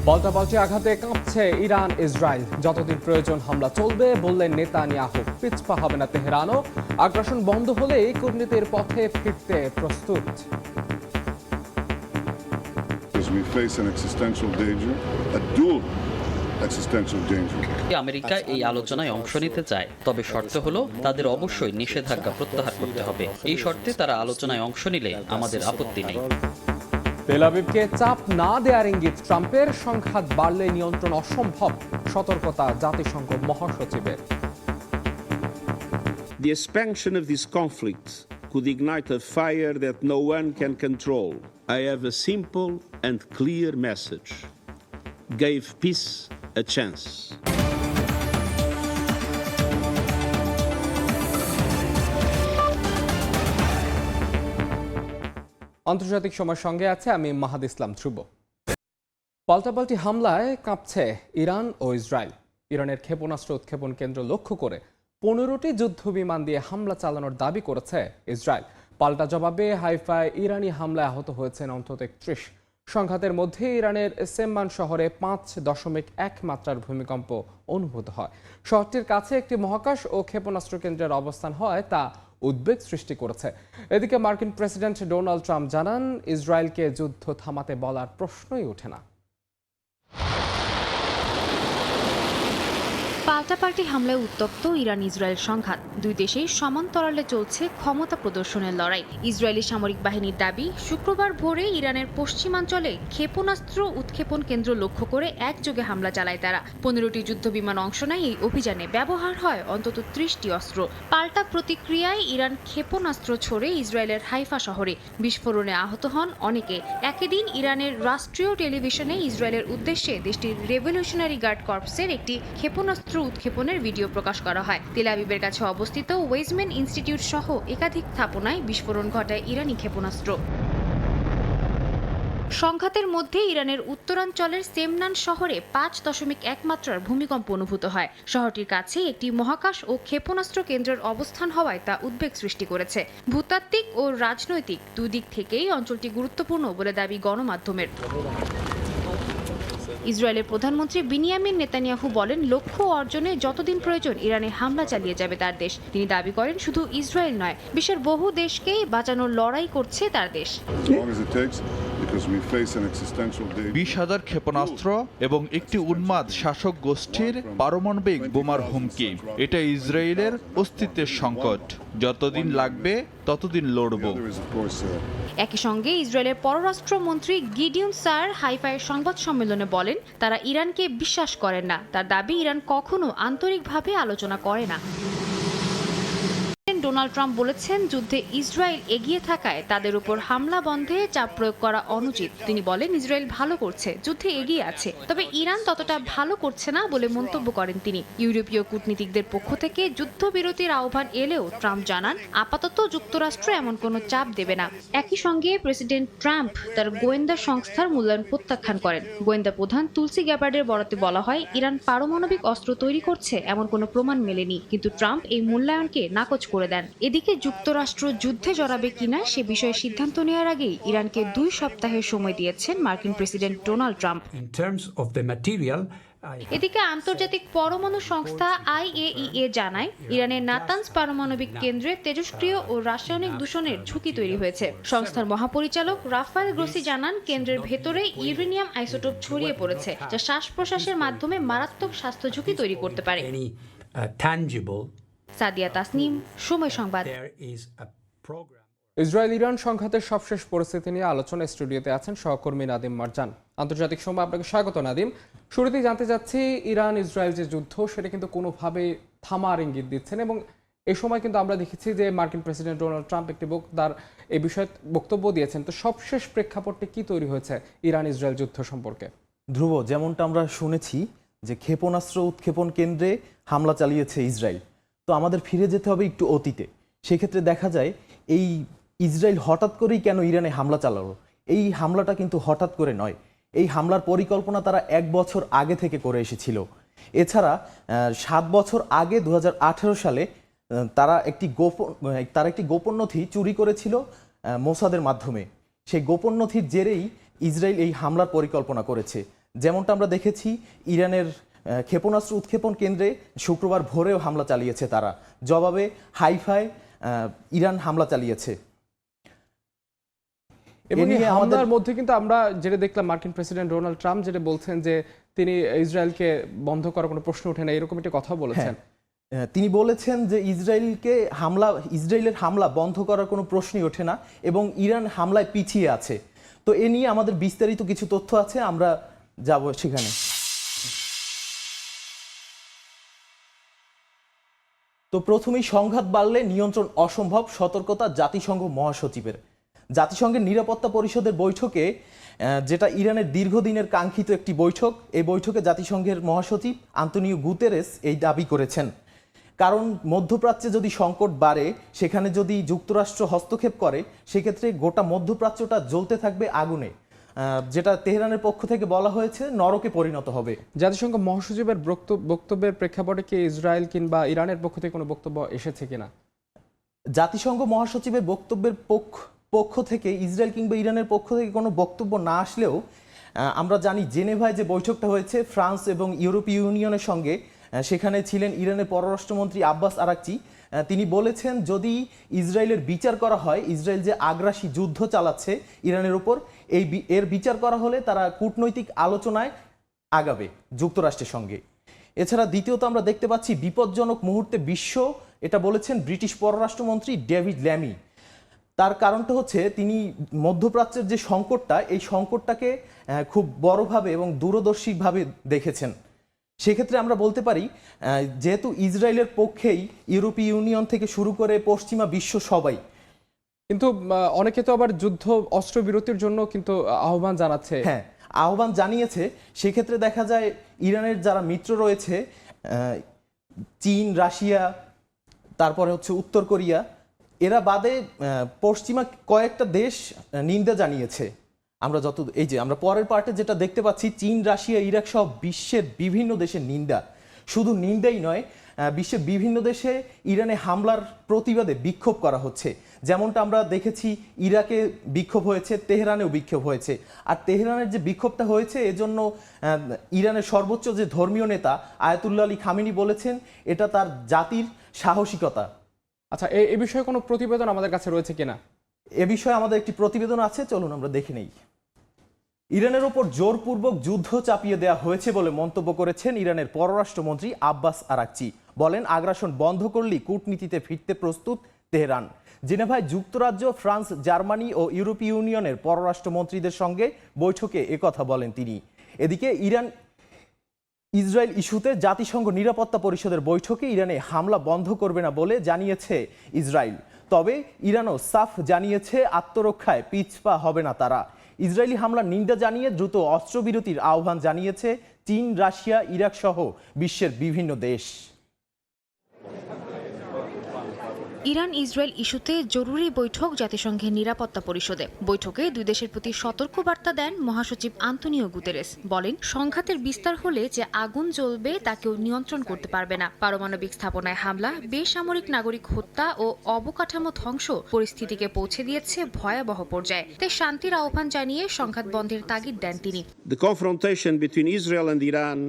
পাল্টাপাল্টি আঘাতে কাঁপছে ইরান ইসরায়েল। যতদিন প্রয়োজন হামলা চলবে বললেন নেতানিয়াহু। পিছপা হবে না তেহরানও। আগ্রাসন বন্ধ হলেই কূটনীতির পথে ফিরতে প্রস্তুত। We face an existential danger, a dual existential danger. America এই আলোচনায় অংশ নিতে চায়, তবে শর্ত হলো তাদের অবশ্যই নিষেধাজ্ঞা প্রত্যাহার করতে হবে। এই শর্তে তারা আলোচনায় অংশ নিলে আমাদের আপত্তি নেই। তেল আবিবকে চাপ না দেওয়ার ইঙ্গিত ট্রাম্পের। সংঘাত বাড়লে নিয়ন্ত্রণ অসম্ভব, সতর্কতা জাতিসংঘ মহাসচিবের। The expansion of this conflict could ignite a fire that no one can control. I have a simple and clear message. Give peace a chance. আন্তর্জাতিক সময়ের সঙ্গে আছে আমি মাহাদ ইসলাম ধ্রুব। পাল্টাপাল্টি হামলায় কাঁপছে ইরান ও ইসরায়েল। ইরানের ক্ষেপণাস্ত্র উৎক্ষেপণ কেন্দ্র লক্ষ্য করে 15টি যুদ্ধ বিমান দিয়ে হামলা চালানোর দাবি করেছে ইসরায়েল। পাল্টা জবাবে হাইফায় ইরানি হামলায় আহত হয়েছেন অন্তত 31। সংঘাতের মধ্যে ইরানের সেম্মান শহরে 5.1 মাত্রার ভূমিকম্প অনুভূত হয়। শহরটির কাছে একটি মহাকাশ ও ক্ষেপণাস্ত্র কেন্দ্রের অবস্থান হয় তা উদ্বেগ সৃষ্টি করেছে। এদিকে মার্কিন প্রেসিডেন্ট ডোনাল্ড ট্রাম্প জানান, ইসরায়েলকে যুদ্ধ থামাতে বলার প্রশ্নই ওঠে না। পাল্টাপাল্টি হামলায় উত্তপ্ত ইরান ইসরায়েল সংঘাত। দুই দেশেই সমান্তরালে চলছে ক্ষমতা প্রদর্শনের লড়াই। ইসরায়েলি সামরিক বাহিনীর দাবি, শুক্রবার ভোরে ইরানের পশ্চিমাঞ্চলে ক্ষেপণাস্ত্র উৎক্ষেপণ কেন্দ্র লক্ষ্য করে একযোগে হামলা চালায় তারা। 15টি যুদ্ধবিমান অংশ নেয় এই অভিযানে। ব্যবহার হয় অন্তত 30টি অস্ত্র। পাল্টা প্রতিক্রিয়ায় ইরান ক্ষেপণাস্ত্র ছোড়ে ইসরায়েলের হাইফা শহরে। বিস্ফোরণে আহত হন অনেকে। একই দিন ইরানের রাষ্ট্রীয় টেলিভিশনে ইসরায়েলের উদ্দেশ্যে দেশটির রেভলিউশনারি গার্ড কর্পসের একটি ক্ষেপণাস্ত্র উৎক্ষেপণের ভিডিও প্রকাশ করা হয়। তেল আবিবের কাছে অবস্থিত ওয়েজম্যান ইনস্টিটিউট সহ একাধিক স্থাপনায় বিস্ফোরণ ঘটায় ইরানি ক্ষেপণাস্ত্র। সংঘাতের মধ্যে ইরানের উত্তরাঞ্চলের সেমনান শহরে 5.1 মাত্রার ভূমিকম্প অনুভূত হয়। শহরটির কাছে একটি মহাকাশ ও ক্ষেপণাস্ত্র কেন্দ্রের অবস্থান হওয়ায় তা উদ্বেগ সৃষ্টি করেছে। ভূতাত্ত্বিক ও রাজনৈতিক দুদিক থেকেই অঞ্চলটি গুরুত্বপূর্ণ বলে দাবি গণমাধ্যমের। ইসরায়েলের প্রধানমন্ত্রী বিনিয়ামিন নেতানিয়াহু বলেন, লক্ষ্য অর্জনে যতদিন প্রয়োজন ইরানে হামলা চালিয়ে যাবে তার দেশ। তিনি দাবি করেন, শুধু ইসরায়েল নয়, বিশ্বের বহু দেশকেই বাঁচানোর লড়াই করছে তার দেশ। 20,000 ক্ষেপণাস্ত্র এবং একটি উন্মাদ শাসক গোষ্ঠীর পারমাণবিক বোমার হুমকি, এটা ইসরায়েলের অস্তিত্বের সংকট। যতদিন লাগবে ততদিন লড়ব। একই সঙ্গে ইসরায়েলের পররাষ্ট্রমন্ত্রী গিডিয়ন সার হাইফায় সংবাদ সম্মেলনে বলেন, তারা ইরানকে বিশ্বাস করেন না। তার দাবি, ইরান কখনো আন্তরিকভাবে আলোচনা করে না। ডোনাল্ড ট্রাম্প বলেছেন, যুদ্ধে ইসরায়েল এগিয়ে থাকায় তাদের উপর হামলা বন্ধে চাপ প্রয়োগ করা অনুচিত। তিনি বলেন, ইসরায়েল ভালো করছে, যুদ্ধে এগিয়ে আছে, তবে ইরান ততটা ভালো করছে না বলে মন্তব্য করেন তিনি। ইউরোপীয় কূটনীতিকদের পক্ষ থেকে যুদ্ধবিরতির আহ্বান এলেও ট্রাম্প জানান, আপাতত যুক্তরাষ্ট্র এমন কোনো চাপ দেবে না। একই সঙ্গে প্রেসিডেন্ট ট্রাম্প তার গোয়েন্দা সংস্থার মূল্যায়ন প্রত্যাখ্যান করেন। গোয়েন্দা প্রধান তুলসি গ্যাবার্ডের বরাতে বলা হয়, ইরান পারমাণবিক অস্ত্র তৈরি করছে এমন কোনো প্রমাণ মেলেনি, কিন্তু ট্রাম্প এই মূল্যায়নকে নাকচ করে দেন। এদিকে যুক্তরাষ্ট্র যুদ্ধে জড়াবে কিনা সে বিষয়ে সিদ্ধান্ত নেওয়ার আগেই ইরানকে 2 সপ্তাহের সময় দিয়েছেন মার্কিন প্রেসিডেন্ট ডোনাল্ড ট্রাম্প। এদিকে আন্তর্জাতিক পরমাণু সংস্থা IAEA জানায়, ইরানের নাতানজ পারমাণবিক কেন্দ্রে তেজস্ক্রিয় ও রাসায়নিক দূষণের ঝুঁকি তৈরি হয়েছে। সংস্থার মহাপরিচালক রাফায়েল গ্রোসি জানান, কেন্দ্রের ভেতরে ইউরেনিয়াম আইসোটোপ ছড়িয়ে পড়েছে, যা শ্বাস প্রশ্বাসের মাধ্যমে মারাত্মক স্বাস্থ্য ঝুঁকি তৈরি করতে পারে। সাদিয়া তাসনিম, সময় সংবাদ। ইসরায়েল ইরান সংঘাতের সবশেষ পরিস্থিতি নিয়ে আলোচনা স্টুডিওতে আছেন সহকর্মী নাদিম মারজান। আন্তর্জাতিক সময় আপনাকে স্বাগত নাদিম। শুরুতেই জানতে চাচ্ছি, ইরান ইসরায়েল যে যুদ্ধ, সেটা কিন্তু কোনোভাবে থামার ইঙ্গিত দিচ্ছেন, এবং এই সময় কিন্তু আমরা দেখেছি যে মার্কিন প্রেসিডেন্ট ডোনাল্ড ট্রাম্প একটি এই বিষয়ে বক্তব্য দিয়েছেন। তো সবশেষ প্রেক্ষাপটটি কি তৈরি হয়েছে ইরান ইসরায়েল যুদ্ধ সম্পর্কে? ধ্রুব, যেমনটা আমরা শুনেছি যে ক্ষেপণাস্ত্র উৎক্ষেপণ কেন্দ্রে হামলা চালিয়েছে ইসরায়েল। তো আমাদের ফিরে যেতে হবে একটু অতীতে। সেক্ষেত্রে দেখা যায়, এই ইসরায়েল হঠাৎ করেই কেন ইরানে হামলা চালালো? এই হামলাটা কিন্তু হঠাৎ করে নয়। এই হামলার পরিকল্পনা তারা 1 বছর আগে থেকে করে এসেছিল। এছাড়া 7 বছর আগে 2018 সালে তারা একটি গোপন নথি চুরি করেছিল মোসাদের মাধ্যমে। সেই গোপন নথির জেরেই ইসরায়েল এই হামলার পরিকল্পনা করেছে। যেমনটা আমরা দেখেছি ইরানের ক্ষেপণাস্ত্র উৎক্ষেপণ কেন্দ্রে শুক্রবার ভোরেও হামলা চালিয়েছে তারা, জবাবে হাইফায় ইরান হামলা চালিয়েছে। এবং এ নিয়ে এই আমাদের হামলার মধ্যে কিন্তু আমরা যেটা দেখলাম মার্কিন প্রেসিডেন্ট ডোনাল্ড ট্রাম্প যেটা বলছেন যে তিনি ইসরায়েলকে বন্ধ করার কোনো প্রশ্ন ওঠে না, এরকম একটা কথা বলেছেন। তিনি বলেছেন যে ইসরায়েলের হামলা বন্ধ করার কোনো প্রশ্নই ওঠে না এবং ইরান হামলায় পিছিয়ে আছে। তো এ নিয়ে আমাদের বিস্তারিত কিছু তথ্য আছে, আমরা যাব সেখানে। তো প্রথমেই সংঘাত বাড়লে নিয়ন্ত্রণ অসম্ভব, সতর্কতা জাতিসংঘ মহাসচিবের। জাতিসংঘের নিরাপত্তা পরিষদের বৈঠকে, যেটা ইরানের দীর্ঘদিনের কাঙ্ক্ষিত একটি বৈঠক, এই বৈঠকে জাতিসংঘের মহাসচিব আন্তোনিও গুতেরেস এই দাবি করেছেন। কারণ মধ্যপ্রাচ্যে যদি সংকট বাড়ে, সেখানে যদি যুক্তরাষ্ট্র হস্তক্ষেপ করে, সেক্ষেত্রে গোটা মধ্যপ্রাচ্যটা জ্বলতে থাকবে আগুনে, যেটা তেহরানের পক্ষ থেকে বলা হয়েছে নরকে পরিণত হবে। জাতিসংঘ মহাসচিবের বক্তব্যের প্রেক্ষাপটে কি ইসরায়েল কিংবা ইরানের পক্ষ থেকে কোনো বক্তব্য এসেছে কিনা? জাতিসংঘ মহাসচিবের বক্তব্যের পক্ষ থেকে ইসরায়েল কিংবা ইরানের পক্ষ থেকে কোনো বক্তব্য না আসলেও আমরা জানি জেনেভায় যে বৈঠকটা হয়েছে ফ্রান্স এবং ইউরোপীয় ইউনিয়নের সঙ্গে, সেখানে ছিলেন ইরানের পররাষ্ট্রমন্ত্রী আব্বাস আরাকচি। তিনি বলেছেন যদি ইসরায়েলের বিচার করা হয়, ইসরায়েল যে আগ্রাসী যুদ্ধ চালাচ্ছে ইরানের ওপর, এর বিচার করা হলে তারা কূটনৈতিক আলোচনায় আগাবে যুক্তরাষ্ট্রের সঙ্গে। এছাড়া দ্বিতীয়ত আমরা দেখতে পাচ্ছি বিপজ্জনক মুহূর্তে বিশ্ব, এটা বলেছেন ব্রিটিশ পররাষ্ট্রমন্ত্রী ডেভিড ল্যামি। তার কারণটা হচ্ছে তিনি মধ্যপ্রাচ্যের যে সংকটটা, এই সংকটটাকে খুব বড়ভাবে এবং দূরদর্শীভাবে দেখেছেন। সেক্ষেত্রে আমরা বলতে পারি যেহেতু ইসরায়েলের পক্ষেই ইউরোপীয় ইউনিয়ন থেকে শুরু করে পশ্চিমা বিশ্ব সবাই, কিন্তু অনেকে তো আবার যুদ্ধ অস্ত্রবিরতির জন্য কিন্তু আহ্বান জানাচ্ছে। হ্যাঁ, আহ্বান জানিয়েছে। সেক্ষেত্রে দেখা যায় ইরানের যারা মিত্র রয়েছে, চীন, রাশিয়া, তারপরে হচ্ছে উত্তর কোরিয়া, এরা বাদে পশ্চিমা কয়েকটা দেশ নিন্দা জানিয়েছে। আমরা পরের পার্টে যেটা দেখতে পাচ্ছি, চীন, রাশিয়া, ইরাক সহ বিশ্বের বিভিন্ন দেশের নিন্দা। শুধু নিন্দাই নয়, বিশ্বের বিভিন্ন দেশে ইরানে হামলার প্রতিবাদে বিক্ষোভ করা হচ্ছে। যেমনটা আমরা দেখেছি ইরাকে বিক্ষোভ হয়েছে, তেহরানেও বিক্ষোভ হয়েছে। আর তেহরানের যে বিক্ষোভটা হয়েছে, এজন্য ইরানের সর্বোচ্চ যে ধর্মীয় নেতা আয়াতুল্লাহ আলী খামেনি বলেছেন এটা তার জাতির সাহসিকতা। আচ্ছা, এই বিষয়ে কোনো প্রতিবেদন আমাদের কাছে রয়েছে কিনা? এ বিষয়ে আমাদের একটি প্রতিবেদন আছে, চলুন আমরা দেখে নেই। ইরানের ওপর জোরপূর্বক যুদ্ধ চাপিয়ে দেওয়া হয়েছে বলে মন্তব্য করেছেন ইরানের পররাষ্ট্রমন্ত্রী আব্বাস আরাকচি। বলেন আগ্রাসন বন্ধ করলেই কূটনীতিতে ফিরতে প্রস্তুত তেহরান। জেনেভায় যুক্তরাজ্য, ফ্রান্স, জার্মানি ও ইউরোপীয় ইউনিয়নের পররাষ্ট্রমন্ত্রীদের সঙ্গে বৈঠকে একথা বলেন তিনি। এদিকে ইসরায়েল ইস্যুতে জাতিসংঘ নিরাপত্তা পরিষদের বৈঠকে ইরানে হামলা বন্ধ করবে না বলে জানিয়েছে ইসরায়েল। তবে ইরানও সাফ জানিয়েছে আত্মরক্ষায় পিছপা হবে না তারা। ইসরায়েলি হামলার নিন্দা জানিয়ে দ্রুত অস্ত্রবিরতির আহ্বান জানিয়েছে চীন, রাশিয়া, ইরাক সহ বিশ্বের বিভিন্ন দেশ। ইরান ইসরায়েল ইস্যুতে জরুরি বৈঠক জাতিসংঘের নিরাপত্তা পরিষদে। বৈঠকে দুই দেশের প্রতি সতর্কবার্তা দেন মহাসচিব আন্তোনিও গুতেরেস। বলেন সংঘাতের বিস্তার হলে যে আগুন জ্বলবে তা কেউ নিয়ন্ত্রণ করতে পারবে না। পারমাণবিক স্থাপনায় হামলা, বেসামরিক নাগরিক হত্যা ও অবকাঠামো ধ্বংস পরিস্থিতিকে পৌঁছে দিয়েছে ভয়াবহ পর্যায়ে। তাই শান্তির আহ্বান জানিয়ে সংঘাত বন্ধের তাগিদ দেন তিনি। The confrontation between Israel and Iran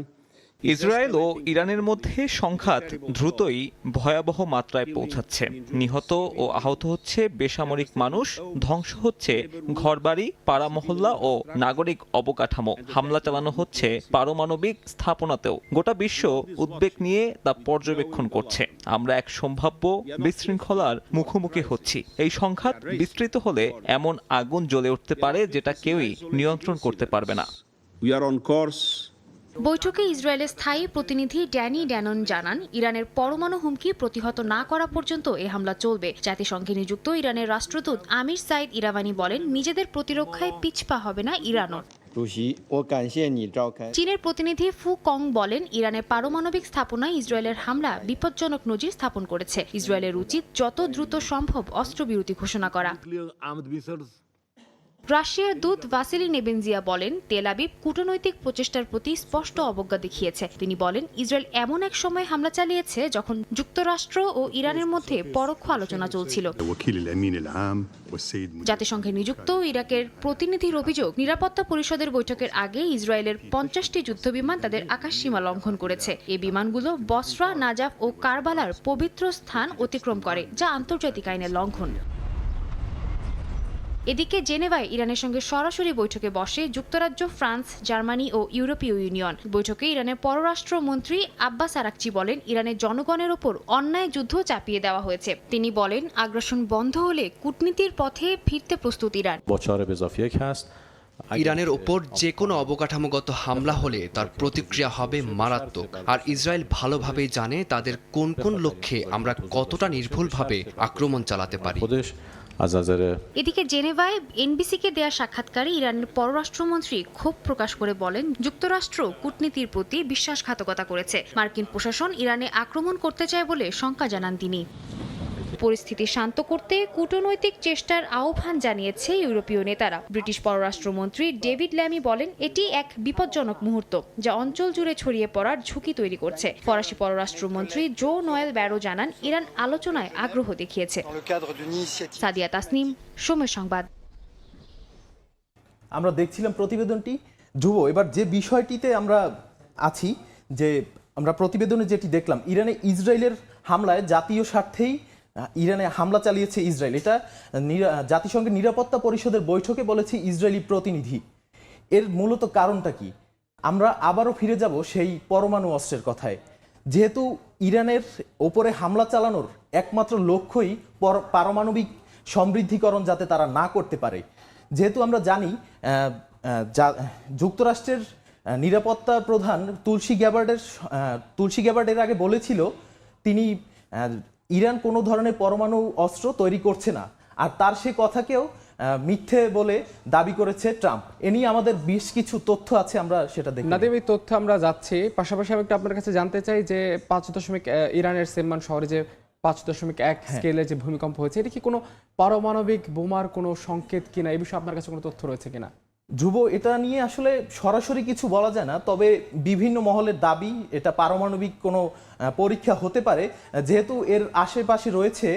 Israel ও ইরানের মধ্যে সংঘাত দ্রুতই ভয়াবহ মাত্রায় পৌঁছাচ্ছে। নিহত ও আহত হচ্ছে বেসামরিক মানুষ, ধ্বংস হচ্ছে ঘরবাড়ি, পাড়া মহল্লা ও নাগরিক অবকাঠামো। হামলা চালানো হচ্ছে পারমাণবিক স্থাপনাতেও। গোটা বিশ্ব উদ্বেগ নিয়ে তা পর্যবেক্ষণ করছে। আমরা এক সম্ভাব্য বিশৃঙ্খলার মুখোমুখি হচ্ছি। এই সংঘাত বিস্তৃত হলে এমন আগুন জ্বলে উঠতে পারে যেটা কেউই নিয়ন্ত্রণ করতে পারবে না। We are on course. বৈঠকে ইসরায়েলের স্থায়ী প্রতিনিধি ড্যানি ড্যানন জানান ইরানের পরমাণু হুমকি প্রতিহত না করা পর্যন্ত এ হামলা চলবে। জাতিসংঘে নিযুক্ত ইরানের রাষ্ট্রদূত আমির সাইদ ইরাওয়ানি বলেন নিজেদের প্রতিরক্ষায় পিছপা হবে না ইরানও। চীনের প্রতিনিধি ফু কং বলেন ইরানের পারমাণবিক স্থাপনায় ইসরায়েলের হামলা বিপজ্জনক নজির স্থাপন করেছে। ইসরায়েলের উচিত যত দ্রুত সম্ভব অস্ত্রবিরতি ঘোষণা করা। রাশিয়ার দূত ভাসিলি নেবেনজিয়া বলেন, তেল আবিব কূটনৈতিক প্রচেষ্টার প্রতি স্পষ্ট অবজ্ঞা দেখিয়েছে। তিনি বলেন, ইসরায়েল এমন এক সময় হামলা চালিয়েছে যখন যুক্তরাষ্ট্র ও ইরানের মধ্যে পরোক্ষ আলোচনা চলছিল। জাতিসংঘে নিযুক্ত ইরাকের প্রতিনিধির অভিযোগ, নিরাপত্তা পরিষদের বৈঠকের আগে ইসরায়েলের 50টি যুদ্ধবিমান তাদের আকাশসীমা লঙ্ঘন করেছে। এই বিমানগুলো বসরা, নাজাফ ও কারবালার পবিত্র স্থান অতিক্রম করে, যা আন্তর্জাতিক আইনের লঙ্ঘন। এদিকে জেনেভায় ইরানের সঙ্গে সরাসরি বৈঠকে বসে যুক্তরাজ্য, ফ্রান্স, জার্মানি ও ইউরোপীয় ইউনিয়ন। বৈঠকে ইরানের পররাষ্ট্রমন্ত্রী আব্বাস আরাকচি বলেন, ইরানের জনগণের ওপর অন্যায় যুদ্ধ চাপিয়ে দেওয়া হয়েছে। তিনি বলেন, আগ্রাসন বন্ধ হলে কূটনীতির পথে ফিরতে প্রস্তুত ইরান। ইরানের ওপর যে কোনো অবকাঠামোগত হামলা হলে তার প্রতিক্রিয়া হবে মারাত্মক। আর ইসরায়েল ভালোভাবেই জানে তাদের কোন কোন লক্ষ্যে আমরা কতটা নির্ভুলভাবে আক্রমণ চালাতে পারি। এদিকে জেনেভায় এনবিসিকে দেয়া সাক্ষাৎকারে ইরানের পররাষ্ট্রমন্ত্রী ক্ষোভ প্রকাশ করে বলেন, যুক্তরাষ্ট্র কূটনীতির প্রতি বিশ্বাসঘাতকতা করেছে। মার্কিন প্রশাসন ইরানে আক্রমণ করতে চায় বলে শঙ্কা জানান তিনি। পরিস্থিতি শান্ত করতে কূটনৈতিক চেষ্টার আহ্বান জানিয়েছে ইউরোপীয় নেতারা। ব্রিটিশ পররাষ্ট্রমন্ত্রী ডেভিড ল্যামি বলেন, এটি এক বিপজ্জনক মুহূর্ত যা অঞ্চল জুড়ে ছড়িয়ে পড়ার ঝুঁকি তৈরি করছে। ফরাসি পররাষ্ট্রমন্ত্রী জো নোয়েল ব্যারো জানান, ইরান আলোচনায় আগ্রহ দেখিয়েছে। সাদিয়া তাসনিম, সময় সংবাদ। আমরা দেখছিলাম প্রতিবেদনটি। ধ্রুব, এবার যে বিষয়টিতে আমরা আছি, যে আমরা প্রতিবেদনে যেটি দেখলাম, ইরানে ইসরায়েলের হামলায় জাতীয় স্বার্থেই ইরানে হামলা চালিয়েছে ইসরায়েল। এটা জাতিসংঘের নিরাপত্তা পরিষদের বৈঠকে বলেছে ইসরায়েলি প্রতিনিধি। এর মূলত কারণটা কি? আমরা আবারও ফিরে যাব সেই পরমাণু অস্ত্রের কথায়। যেহেতু ইরানের ওপরে হামলা চালানোর একমাত্র লক্ষ্যই পারমাণবিক সমৃদ্ধিকরণ যাতে তারা না করতে পারে। যেহেতু আমরা জানি যুক্তরাষ্ট্রের নিরাপত্তা প্রধান তুলসী গ্যাবার্ড এর আগে বলেছিল তিনি ইরান কোনো ধরনের পরমাণু অস্ত্র তৈরি করছে না, আর তার সে কথাকেও মিথ্যে বলে দাবি করেছে ট্রাম্প। এ নিয়ে আমাদের বেশ কিছু তথ্য আছে, আমরা সেটা দেখি। নাদিম, এই তথ্য আমরা যাচ্ছি। পাশাপাশি আমি একটু আপনার কাছে জানতে চাই যে ইরানের সেম্মান শহরে যে 5.1 স্কেলে যে ভূমিকম্প হয়েছে, এটা কি কোনো পারমাণবিক বোমার কোনো সংকেত কিনা? এই বিষয়ে আপনার কাছে কোনো তথ্য রয়েছে কিনা? ধ্রুব, এটা নিয়ে আসলে সরাসরি কিছু বলা যায় না, তবে বিভিন্ন মহলের দাবি এটা পারমাণবিক কোনো পরীক্ষা হতে পারে, যেহেতু এর আশেপাশে রয়েছে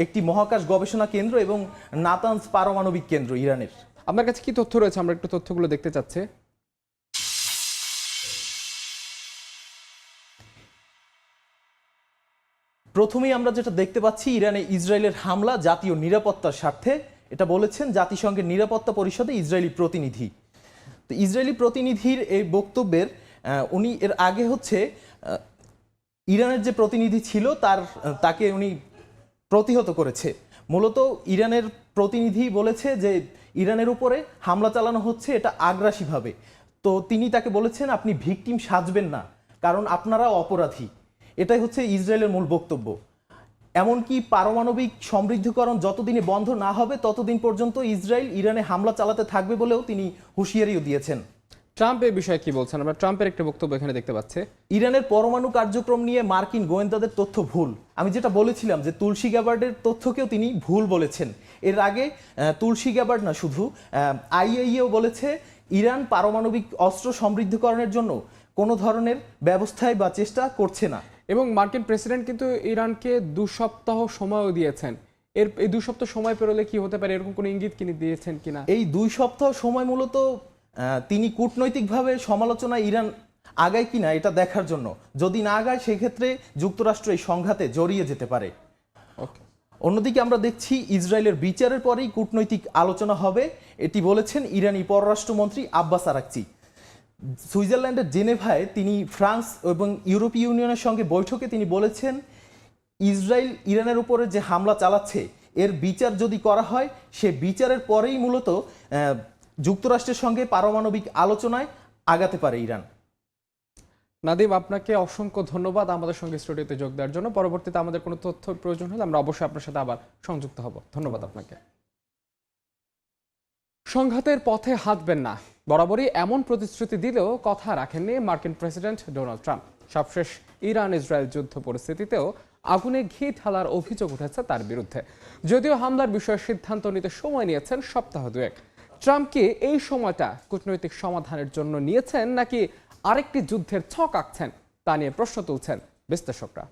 একটি মহাকাশ গবেষণা কেন্দ্র এবং নাতানজ পারমাণবিক কেন্দ্র ইরানের। আপনার কাছে কি তথ্য রয়েছে? আমরা একটু তথ্যগুলো দেখতে চাচ্ছি। প্রথমেই আমরা যেটা দেখতে পাচ্ছি, ইরানে ইসরায়েলের হামলা জাতীয় নিরাপত্তার স্বার্থে, এটা বলেছেন জাতিসংঘের নিরাপত্তা পরিষদে ইসরায়েলি প্রতিনিধি। তো ইসরায়েলি প্রতিনিধির এই বক্তব্যের উনি এর আগে ইরানের যে প্রতিনিধি ছিল তাকে উনি প্রতিহত করেছে। মূলত ইরানের প্রতিনিধি বলেছে যে ইরানের উপরে হামলা চালানো হচ্ছে এটা আগ্রাসীভাবে। তো তিনি তাকে বলেছেন, আপনি ভিকটিম সাজবেন না, কারণ আপনারা অপরাধী। এটাই হচ্ছে ইসরায়েলের মূল বক্তব্য। এমনকি পারমাণবিক সমৃদ্ধিকরণ যতদিনে বন্ধ না হবে ততদিন পর্যন্ত ইসরায়েল ইরানে হামলা চালাতে থাকবে বলেও তিনি হুঁশিয়ারিও দিয়েছেন। ট্রাম্প এই বিষয়ে কি বলছেন? আমরা ট্রাম্পের একটা বক্তব্য এখানে দেখতে পাচ্ছি। ইরানের পরমাণু কার্যক্রম নিয়ে মার্কিন গোয়েন্দাদের তথ্য ভুল। আমি যেটা বলেছিলাম যে তুলসী গ্যাবার্ডের তথ্যকেও তিনি ভুল বলেছেন। এর আগে তুলসী গ্যাবার্ড না, শুধু আইএইএও বলেছে ইরান পারমাণবিক অস্ত্র সমৃদ্ধিকরণের জন্য কোনো ধরনের ব্যবস্থায় বা চেষ্টা করছে না। এবং মার্কিন প্রেসিডেন্ট কিন্তু ইরানকে 2 সপ্তাহ সময়ও দিয়েছেন। এই 2 সপ্তাহ সময় পেরোলে কি হতে পারে, এরকম কোনো ইঙ্গিত কিনে দিয়েছেন কিনা? এই 2 সপ্তাহ সময় মূলত তিনি কূটনৈতিকভাবে সমালোচনায় ইরান আগায় কিনা এটা দেখার জন্য। যদি না আগায় সেক্ষেত্রে যুক্তরাষ্ট্র এই সংঘাতে জড়িয়ে যেতে পারে। অন্যদিকে আমরা দেখছি ইসরায়েলের বিচারের পরেই কূটনৈতিক আলোচনা হবে, এটি বলেছেন ইরানি পররাষ্ট্রমন্ত্রী আব্বাস আরাকচি। সুইজারল্যান্ডের জেনেভায় তিনি ফ্রান্স এবং ইউরোপীয় ইউনিয়নের সঙ্গে বৈঠকে তিনি বলেছেন, ইসরায়েল ইরানের উপরে যে হামলা চালাচ্ছে এর বিচার যদি করা হয়, সে বিচারের পরেই মূলত যুক্তরাষ্ট্রের সঙ্গে পারমাণবিক আলোচনায় আগাতে পারে ইরান। নাদিম, আপনাকে অসংখ্য ধন্যবাদ আমাদের সঙ্গে স্টুডিওতে যোগ দেওয়ার জন্য। পরবর্তীতে আমাদের কোনো তথ্য প্রয়োজন হলে আমরা অবশ্যই আপনার সাথে আবার সংযুক্ত হব। ধন্যবাদ আপনাকে। সংঘাতের পথে হাঁটবেন না, বরাবরই এমন প্রতিশ্রুতি দিলেও কথা রাখেননি মার্কিন প্রেসিডেন্ট ডোনাল্ড ট্রাম্প। সবশেষ ইরান ইসরায়েল যুদ্ধ পরিস্থিতিতেও আগুনে ঘি ঢালার অভিযোগ উঠেছে তার বিরুদ্ধে। যদিও হামলার বিষয়ে সিদ্ধান্ত নিতে সময় নিয়েছেন সপ্তাহ 2। ট্রাম্প কি এই সময়টা কূটনৈতিক সমাধানের জন্য নিয়েছেন নাকি আরেকটি যুদ্ধের ছক আঁকছেন তা নিয়ে প্রশ্ন তুলছেন বিশ্লেষকরা।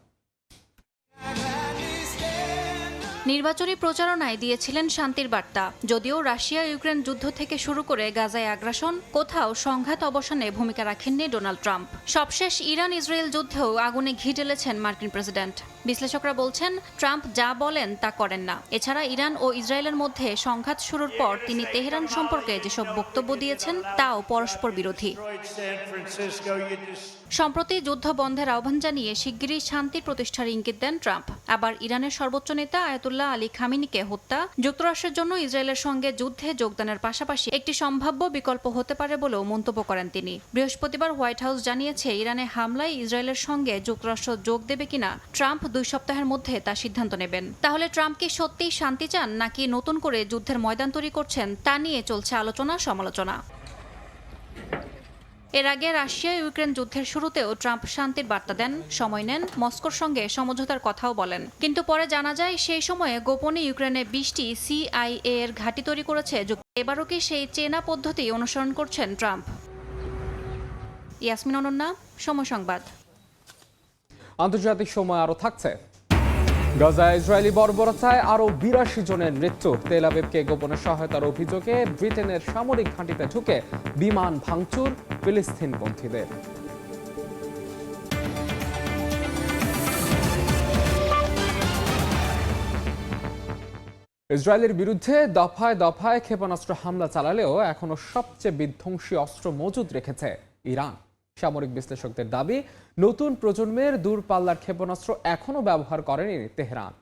নির্বাচনী প্রচারণায় দিয়েছিলেন শান্তির বার্তা। যদিও রাশিয়া ইউক্রেন যুদ্ধ থেকে শুরু করে গাজায় আগ্রাসন, কোথাও সংঘাত অবসানে ভূমিকা রাখেননি ডোনাল্ড ট্রাম্প। সবশেষ ইরান ইসরায়েল যুদ্ধেও আগুনে ঘি ঢেলেছেন মার্কিন প্রেসিডেন্ট। বিশ্লেষকরা বলছেন, ট্রাম্প যা বলেন তা করেন না। এছাড়া ইরান ও ইসরায়েলের মধ্যে সংঘাত শুরুর পর তিনি তেহরান সম্পর্কে যেসব বক্তব্য দিয়েছেন তাও পরস্পর বিরোধী। সম্প্রতি যুদ্ধ বন্ধের আহ্বান জানিয়ে শিগগিরই শান্তি প্রতিষ্ঠার ইঙ্গিত দেন ট্রাম্প। আবার ইরানের সর্বোচ্চ নেতা আয়াতুল্লাহ আলী খামেনিকে হত্যা যুক্তরাষ্ট্রের জন্য ইসরায়েলের সঙ্গে যুদ্ধে যোগদানের পাশাপাশি একটি সম্ভাব্য বিকল্প হতে পারে বলেও মন্তব্য করেন তিনি। বৃহস্পতিবার হোয়াইট হাউস জানিয়েছে, ইরানে হামলায় ইসরায়েলের সঙ্গে যুক্তরাষ্ট্র যোগ দেবে কিনা ট্রাম্প 2 সপ্তাহের মধ্যে তা সিদ্ধান্ত নেবেন। তাহলে ট্রাম্প কি সত্যিই শান্তি চান নাকি নতুন করে যুদ্ধের ময়দান তৈরি করছেন তা নিয়ে চলছে আলোচনা সমালোচনা। এর আগে রাশিয়া ইউক্রেন যুদ্ধের শুরুতেও ট্রাম্প শান্তির বার্তা দেন, সময় নেন, মস্কোর সঙ্গে সমঝোতার কথাও বলেন। কিন্তু পরে জানা যায় সেই সময়ে গোপনে ইউক্রেনে 20টি CIA এর ঘাঁটি তৈরি করেছে। এবারও কি সেই চেনা পদ্ধতি অনুসরণ করছেন ট্রাম্প? ইয়াসমিন অনন্যা, সময় সংবাদ। আন্তর্জাতিক সময় আরো থাকছে। গাজায় ইসরায়েলি বর্বরতায় আরো 82 জনের মৃত্যু। তেল আবিবকে গোপনে সহায়তার অভিযোগে ব্রিটেনের সামরিক ঘাঁটিতে ঢুকে বিমান ভাঙচুর ফিলিস্তিনপন্থীদের। ইসরায়েলের বিরুদ্ধে দফায় দফায় ক্ষেপণাস্ত্র হামলা চালালেও এখনো সবচেয়ে বিধ্বংসী অস্ত্র মজুদ রেখেছে ইরান। সামরিক বিশ্লেষকদের দাবি, নতুন প্রজন্মের দূরপাল্লার ক্ষেপণাস্ত্র এখনো ব্যবহার করেনি তেহরান।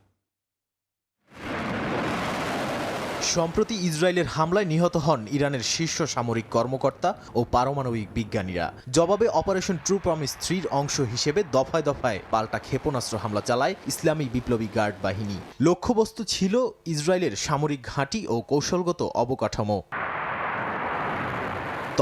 সম্প্রতি ইসরায়েলের হামলায় নিহত হন ইরানের শীর্ষ সামরিক কর্মকর্তা ও পারমাণবিক বিজ্ঞানীরা। জবাবে অপারেশন ট্রু প্রমিস 3-র অংশ হিসেবে দফায় দফায় পাল্টা ক্ষেপণাস্ত্র হামলা চালায় ইসলামী বিপ্লবী গার্ড বাহিনী। লক্ষ্যবস্তু ছিল ইসরায়েলের সামরিক ঘাঁটি ও কৌশলগত অবকাঠামো।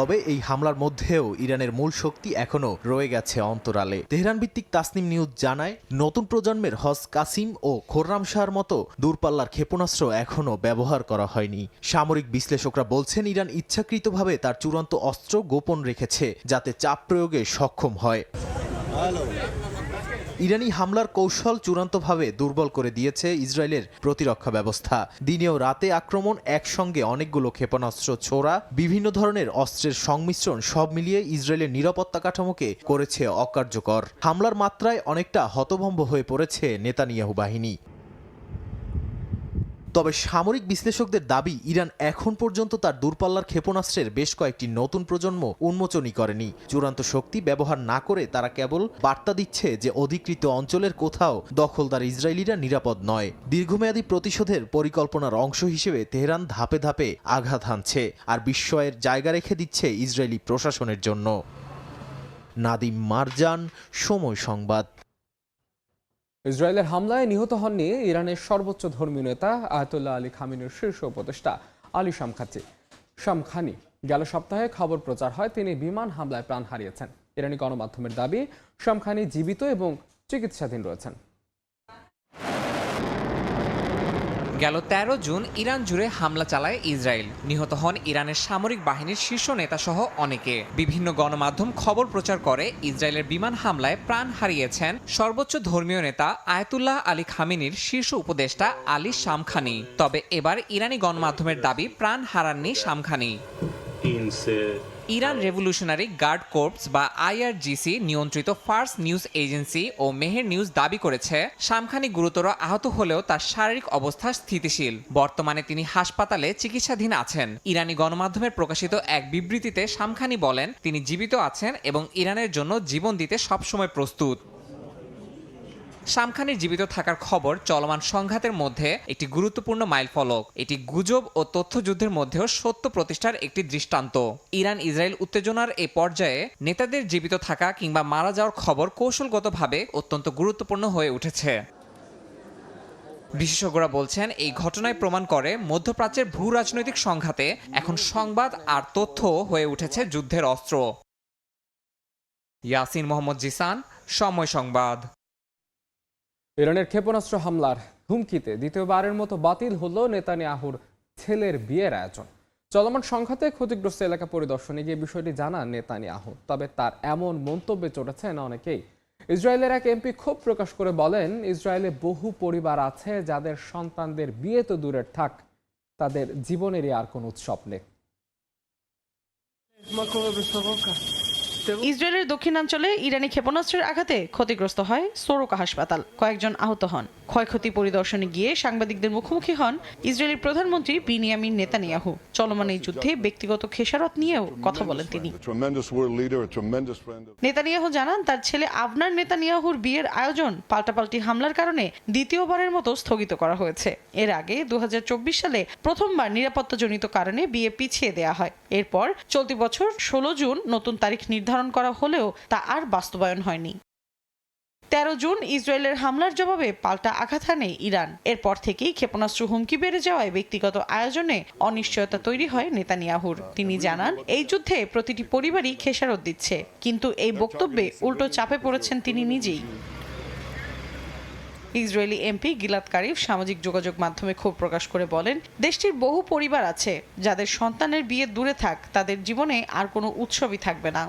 তবে এই হামলার মধ্যেও ইরানের মূল শক্তি এখনো রয়ে গেছে অন্তরালে। তেহরান ভিত্তিক তাসনিম নিউজ জানায়, নতুন প্রজন্মের হজ কাসিম ও খোররাম শাহর মতো দূরপাল্লার ক্ষেপণাস্ত্র এখনো ব্যবহার করা হয়নি। সামরিক বিশ্লেষকরা বলছেন, ইরান ইচ্ছাকৃতভাবে তার চূড়ান্ত অস্ত্র গোপন রেখেছে যাতে চাপ প্রয়োগে সক্ষম হয়। ইরানি হামলার কৌশল চূড়ান্তভাবে দুর্বল করে দিয়েছে ইসরায়েলের প্রতিরক্ষা ব্যবস্থা। দিনে ও রাতে আক্রমণ, একসঙ্গে অনেকগুলো ক্ষেপণাস্ত্র ছোড়া, বিভিন্ন ধরনের অস্ত্রের সংমিশ্রণ সব মিলিয়ে ইসরায়েলের নিরাপত্তা কাঠামোকে করেছে অকার্যকর। হামলার মাত্রায় অনেকটা হতভম্ব হয়ে পড়েছে নেতানিয়াহু বাহিনী। তবে সামরিক বিশ্লেষকদের দাবি, ইরান এখন পর্যন্ত তার দূরপাল্লার ক্ষেপণাস্ত্রের বেশ কয়েকটি নতুন প্রজন্ম উন্মোচনই করেনি। চূড়ান্ত শক্তি ব্যবহার না করে তারা কেবল বার্তা দিচ্ছে যে অধিকৃত অঞ্চলের কোথাও দখলদার ইসরায়েলিরা নিরাপদ নয়। দীর্ঘমেয়াদী প্রতিশোধের পরিকল্পনার অংশ হিসেবে তেহরান ধাপে ধাপে আঘাত হানছে আর বিস্ময়ের জায়গা রেখে দিচ্ছে ইসরায়েলি প্রশাসনের জন্য। নাদিম মারজান, সময় সংবাদ। ইসরায়েলের হামলায় নিহত হননি ইরানের সর্বোচ্চ ধর্মীয় নেতা আয়াতুল্লাহ আলী খামেনির শীর্ষ উপদেষ্টা আলী শামখানি। গেল সপ্তাহে খবর প্রচার হয় তিনি বিমান হামলায় প্রাণ হারিয়েছেন। ইরানি গণমাধ্যমের দাবি, শামখানি জীবিত এবং চিকিৎসাধীন রয়েছেন। গেল 13 জুন ইরান জুড়ে হামলা চালায় ইসরায়েল। নিহত হন ইরানের সামরিক বাহিনীর শীর্ষ নেতাসহ অনেকে। বিভিন্ন গণমাধ্যম খবর প্রচার করে ইসরায়েলের বিমান হামলায় প্রাণ হারিয়েছেন সর্বোচ্চ ধর্মীয় নেতা আয়াতুল্লাহ আলী খামেনির শীর্ষ উপদেষ্টা আলী শামখানি। তবে এবার ইরানি গণমাধ্যমের দাবি, প্রাণ হারাননি শামখানি। ইরান রেভলিউশনারি গার্ড কোর্পস বা IRGC নিয়ন্ত্রিত ফার্স নিউজ এজেন্সি ও মেহের নিউজ দাবি করেছে, শামখানি গুরুতর আহত হলেও তার শারীরিক অবস্থা স্থিতিশীল। বর্তমানে তিনি হাসপাতালে চিকিৎসাধীন আছেন। ইরানি গণমাধ্যমের প্রকাশিত এক বিবৃতিতে শামখানি বলেন, তিনি জীবিত আছেন এবং ইরানের জন্য জীবন দিতে সবসময় প্রস্তুত। শামখানির জীবিত থাকার খবর চলমান সংঘাতের মধ্যে একটি গুরুত্বপূর্ণ মাইলফলক। এটি গুজব ও তথ্যযুদ্ধের মধ্যেও সত্য প্রতিষ্ঠার একটি দৃষ্টান্ত। ইরান ইসরায়েল উত্তেজনার এই পর্যায়ে নেতাদের জীবিত থাকা কিংবা মারা যাওয়ার খবর কৌশলগতভাবে অত্যন্ত গুরুত্বপূর্ণ হয়ে উঠেছে। বিশেষজ্ঞরা বলছেন, এই ঘটনায় প্রমাণ করে মধ্যপ্রাচ্যের ভূ রাজনৈতিক সংঘাতে এখন সংবাদ আর তথ্য হয়ে উঠেছে যুদ্ধের অস্ত্র। ইয়াসিন মোহাম্মদ জিসান, সময় সংবাদ। ইরানের ক্ষেপণাস্ত্র হামলার হুমকিতে দ্বিতীয়বারের মতো বাতিল হলো নেতানিয়াহুর ছেলের বিয়ের আয়োজন। চলমান সংঘাতে ক্ষতিগ্রস্ত এলাকা পরিদর্শনে গিয়ে বিষয়টি জানান নেতানিয়াহু। তবে তার এমন মন্তব্যে চড়েছেন অনেকেই। ইসরায়েলের এক এমপি ক্ষোভ প্রকাশ করে বলেন, ইসরায়েলে বহু পরিবার আছে যাদের সন্তানদের বিয়ে তো দূরের থাক, তাদের জীবনেরই আর কোনো উৎসব নেই। ইসরায়েলের দক্ষিণাঞ্চলে ইরানি ক্ষেপণাস্ত্রের আঘাতে ক্ষতিগ্রস্ত হয় সোরোকা হাসপাতাল, কয়েকজন আহত হন। ক্ষয়ক্ষতি পরিদর্শনে গিয়ে সাংবাদিকদের মুখোমুখি হন ইসরায়েলি প্রধানমন্ত্রী বিনিয়ামিন নেতানিয়াহু। চলমান এই যুদ্ধে ব্যক্তিগত খেসারত নিয়েও কথা বলেন তিনি। নেতানিয়াহু জানান, তার ছেলে আবনার নেতানিয়াহুর বিয়ের আয়োজন পাল্টাপাল্টি হামলার কারণে দ্বিতীয়বারের মতো স্থগিত করা হয়েছে। এর আগে 2024 সালে প্রথমবার নিরাপত্তাজনিত কারণে বিয়ে পিছিয়ে দেয়া হয়। এরপর চলতি বছর 16 জুন নতুন তারিখ নির্ধারণ করা হলেও তা আর বাস্তবায়ন হয়নি। 13 জুন ইসরায়েলের হামলার জবাবে পাল্টা আঘাত হানে ইরান। এরপর থেকেই ক্ষেপণাস্ত্র হুমকি বেড়ে যাওয়ায় ব্যক্তিগত আয়োজনে অনিশ্চয়তা তৈরি হয় নেতানিয়াহুর। তিনি জানান, এই যুদ্ধে প্রতিটি পরিবারই খেসারত দিচ্ছে, কিন্তু এই বক্তব্যে উল্টো চাপে পড়েছেন তিনি নিজেই। ইসরায়েলি এমপি গিলাদ কারিফ সামাজিক যোগাযোগ মাধ্যমে ক্ষোভ প্রকাশ করে বলেন, দেশটির বহু পরিবার আছে যাদের সন্তানের বিয়ে দূরে থাক, তাদের জীবনে আর কোনো উৎসবই থাকবে না।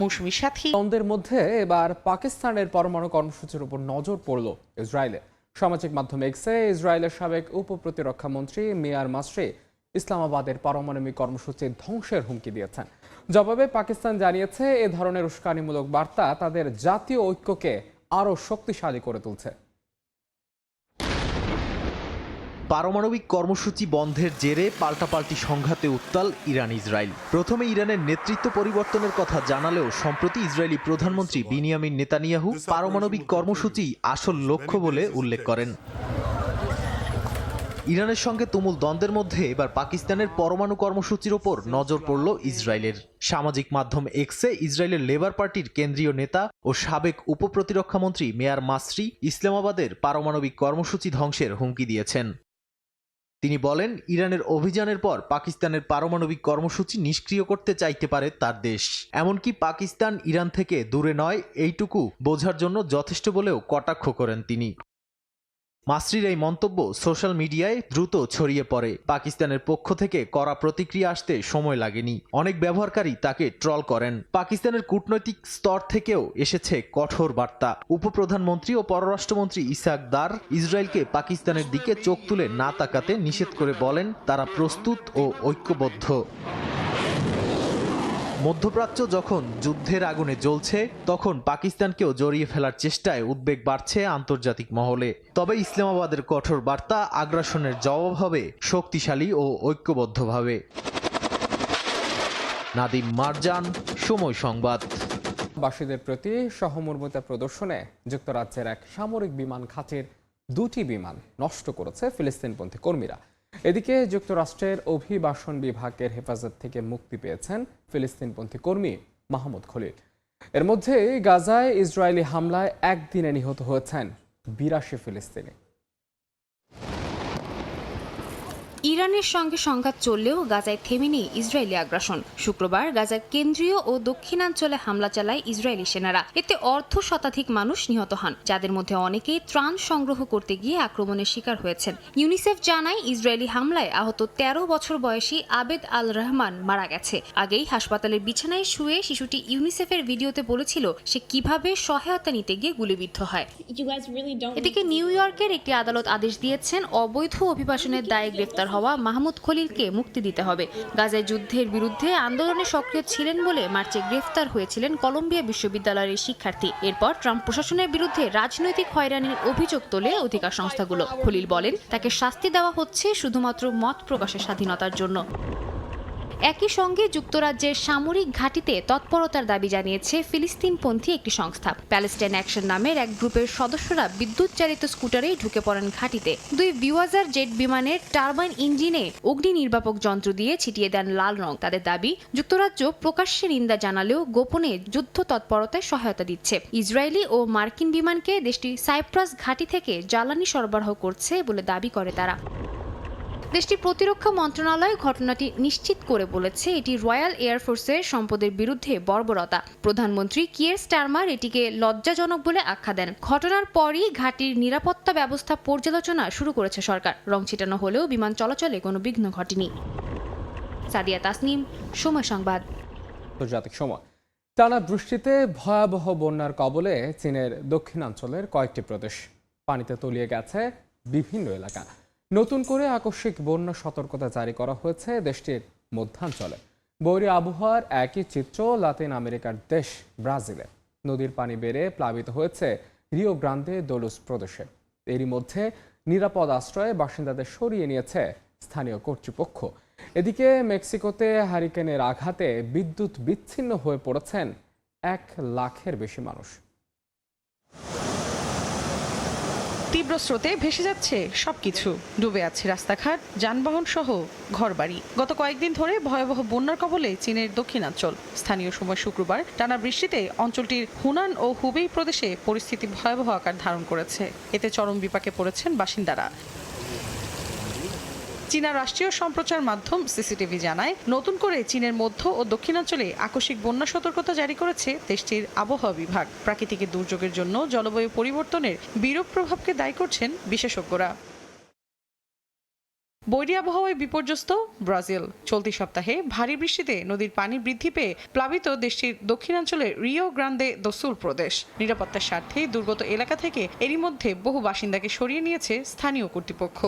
মৌসুমী সাথী। দ্বন্দ্বের মধ্যে এবার পাকিস্তানের পরমাণু কর্মসূচির উপর নজর পড়ল ইসরায়েলে। সামাজিক মাধ্যম এক্সে ইসরায়েলের সাবেক উপপ্রতিরক্ষা মন্ত্রী মিয়ার মাসরি ইসলামাবাদের পারমাণবিক কর্মসূচি ধ্বংসের হুমকি দিয়েছেন। জবাবে পাকিস্তান জানিয়েছে, এ ধরনের উস্কানিমূলক বার্তা তাদের জাতীয় ঐক্যকে আরও শক্তিশালী করে তুলছে। পারমাণবিক কর্মসূচি বন্ধের জেরে পাল্টাপাল্টি সংঘাতে উত্তাল ইরান ইসরায়েল। প্রথমে ইরানের নেতৃত্ব পরিবর্তনের কথা জানালেও সম্প্রতি ইসরায়েলি প্রধানমন্ত্রী বিনিয়ামিন নেতানিয়াহু পারমাণবিক কর্মসূচি আসল লক্ষ্য বলে উল্লেখ করেন। ইরানের সঙ্গে তুমুল দ্বন্দ্বের মধ্যে এবার পাকিস্তানের পরমাণু কর্মসূচির ওপর নজর পড়ল ইসরায়েলের। সামাজিক মাধ্যম এক্সে ইসরায়েলের লেবার পার্টির কেন্দ্রীয় নেতা ও সাবেক উপপ্রতিরক্ষামন্ত্রী মেয়ার মাসরি ইসলামাবাদের পারমাণবিক কর্মসূচি ধ্বংসের হুমকি দিয়েছেন। তিনি বলেন, ইরানের অভিযানের পর পাকিস্তানের পারমাণবিক কর্মসূচি নিষ্ক্রিয় করতে চাইতে পারে তার দেশ। এমনকি পাকিস্তান ইরান থেকে দূরে নয়, এইটুকু বোঝার জন্য যথেষ্ট বলেও কটাক্ষ করেন তিনি। মাসরির এই মন্তব্য সোশ্যাল মিডিয়ায় দ্রুত ছড়িয়ে পড়ে। পাকিস্তানের পক্ষ থেকে কড়া প্রতিক্রিয়া আসতে সময় লাগেনি। অনেক ব্যবহারকারী তাকে ট্রল করেন। পাকিস্তানের কূটনৈতিক স্তর থেকেও এসেছে কঠোর বার্তা। উপপ্রধানমন্ত্রী ও পররাষ্ট্রমন্ত্রী ইসহাক দার ইসরায়েলকে পাকিস্তানের দিকে চোখ তুলে না তাকাতে নিষেধ করে বলেন, তারা প্রস্তুত ও ঐক্যবদ্ধ। মধ্যপ্রাচ্য যখন যুদ্ধের আগুনে জ্বলছে, তখন পাকিস্তানকেও জড়িয়ে ফেলার চেষ্টায় উদ্বেগ বাড়ছে আন্তর্জাতিক মহলে। তবে ইসলামাবাদের কঠোর বার্তা আগ্রাসনের জবাব হবে শক্তিশালী ও ঐক্যবদ্ধভাবে। নাদিম মারজান, সময় সংবাদ। বাসীদের প্রতি সহমর্মিতা প্রদর্শনে যুক্তরাজ্যের এক সামরিক বিমান ঘাঁটির 2টি বিমান নষ্ট করেছে ফিলিস্তিনপন্থী কর্মীরা। এদিকে যুক্তরাষ্ট্রের অভিবাসন বিভাগের হেফাজত থেকে মুক্তি পেয়েছেন ফিলিস্তিনপন্থী কর্মী মাহমুদ খলিল। এর মধ্যে গাজায় ইসরায়েলি হামলায় একদিনে নিহত হয়েছেন 82 ফিলিস্তিনি। ইরানের সঙ্গে সংঘাত চললেও গাজায় থেমেনি ইসরায়েলি আগ্রাসন। শুক্রবার গাজার কেন্দ্রীয় ও দক্ষিণাঞ্চলে হামলা চালায় ইসরায়েলি সেনারা। এতে শতাধিক মানুষ নিহত হন, যাদের মধ্যে অনেকেই ত্রাণ সংগ্রহ করতে গিয়ে আক্রমণের শিকার হয়েছেন। ইউনিসেফ জানায়, ইসরায়েলি হামলায় আহত 13 বছর বয়সী আবেদ আল রহমান মারা গেছে। আগেই হাসপাতালের বিছানায় শুয়ে শিশুটি ইউনিসেফের ভিডিওতে বলেছিল সে কিভাবে সহায়তা নিতে গিয়ে গুলিবিদ্ধ হয়। এদিকে নিউ ইয়র্কের একটি আদালত আদেশ দিয়েছেন, অবৈধ অভিবাসনের দায়ে গ্রেফতার হওয়া মাহমুদ খলিলকে মুক্তি দিতে হবে। গাজায় যুদ্ধের বিরুদ্ধে আন্দোলনে সক্রিয় ছিলেন বলে মার্চে গ্রেফতার হয়েছিলেন কলম্বিয়া বিশ্ববিদ্যালয়ের শিক্ষার্থী। এরপর ট্রাম্প প্রশাসনের বিরুদ্ধে রাজনৈতিক হয়রানির অভিযোগ তোলে অধিকার সংস্থাগুলো। খলিল বলেন, তাকে শাস্তি দেওয়া হচ্ছে শুধুমাত্র মত প্রকাশের স্বাধীনতার জন্য। একই সঙ্গে যুক্তরাজ্যের সামরিক ঘাঁটিতে তৎপরতার দাবি জানিয়েছে ফিলিস্তিনপন্থী একটি সংস্থা। প্যালেস্টাইন অ্যাকশন নামের এক গ্রুপের সদস্যরা বিদ্যুৎ চালিত স্কুটারেই ঢুকে পড়েন ঘাঁটিতে। 2 বিওয়াজার জেট বিমানের টারবাইন ইঞ্জিনে অগ্নি নির্বাপক যন্ত্র দিয়ে ছিটিয়ে দেন লাল রং। তাদের দাবি, যুক্তরাজ্য প্রকাশ্যে নিন্দা জানালেও গোপনে যুদ্ধ তৎপরতায় সহায়তা দিচ্ছে। ইসরায়েলি ও মার্কিন বিমানকে দেশটি সাইপ্রাস ঘাঁটি থেকে জ্বালানি সরবরাহ করছে বলে দাবি করে তারা। দেশটির প্রতিরক্ষা মন্ত্রণালয় ঘটনাটি নিশ্চিত করে বলেছে, এটি রয়্যাল এয়ারফোর্সের সম্পদের বিরুদ্ধে বর্বরতা। প্রধানমন্ত্রী কিয়ের স্টারমার এটিকে লজ্জাজনক বলে আখ্যা দেন। ঘটনার পরই ঘাঁটির নিরাপত্তা ব্যবস্থা পর্যালোচনা শুরু করেছে সরকার। রং ছিটানো হলেও বিমান চলাচলে কোনো বিঘ্ন ঘটেনি। সাদিয়া তাসনিম, সময় সংবাদ। আন্তর্জাতিক সময়। টানা বৃষ্টিতে ভয়াবহ বন্যার কবলে চীনের দক্ষিণাঞ্চলের কয়েকটি প্রদেশ। পানিতে তলিয়ে গেছে বিভিন্ন এলাকা। নতুন করে আকস্মিক বন্যা সতর্কতা জারি করা হয়েছে দেশটির মধ্যাঞ্চলে। বৈরী আবহাওয়ার একই চিত্র লাতিন আমেরিকার দেশ ব্রাজিলে। নদীর পানি বেড়ে প্লাবিত হয়েছে রিও গ্রান্দে দোলুস প্রদেশে। এরই মধ্যে নিরাপদ আশ্রয়ে বাসিন্দাদের সরিয়ে নিয়েছে স্থানীয় কর্তৃপক্ষ। এদিকে মেক্সিকোতে হারিকেনের আঘাতে বিদ্যুৎ বিচ্ছিন্ন হয়ে পড়েছেন 1 লাখের বেশি মানুষ। তীব্র স্রোতে ভেসে যাচ্ছে সবকিছু, ডুবে আছে রাস্তাঘাট, যানবাহন সহ ঘরবাড়ি। গত কয়েকদিন ধরে ভয়াবহ বন্যার কবলে চীনের দক্ষিণাঞ্চল। স্থানীয় সময় শুক্রবার টানা বৃষ্টিতে অঞ্চলটির হুনান ও হুবেই প্রদেশে পরিস্থিতি ভয়াবহ আকার ধারণ করেছে। এতে চরম বিপাকে পড়েছেন বাসিন্দারা। চীনা রাষ্ট্রীয় সম্প্রচার মাধ্যম সিসিটিভি জানায়, নতুন করে চীনের মধ্য ও দক্ষিণাঞ্চলে আকস্মিক বন্যা সতর্কতা জারি করেছে দেশটির আবহাওয়া বিভাগ। প্রাকৃতিক দুর্যোগের জন্য জলবায়ু পরিবর্তনের বিরূপ প্রভাবকে দায়ী করছেন বিশেষজ্ঞরা। বৈরী আবহাওয়ায় বিপর্যস্ত ব্রাজিল। চলতি সপ্তাহে ভারী বৃষ্টিতে নদীর পানি বৃদ্ধি পেয়ে প্লাবিত দেশটির দক্ষিণাঞ্চলের রিও গ্রান্দে দো সুল প্রদেশ। নিরাপত্তার স্বার্থে দুর্গত এলাকা থেকে এরই মধ্যে বহু বাসিন্দাকে সরিয়ে নিয়েছে স্থানীয় কর্তৃপক্ষ।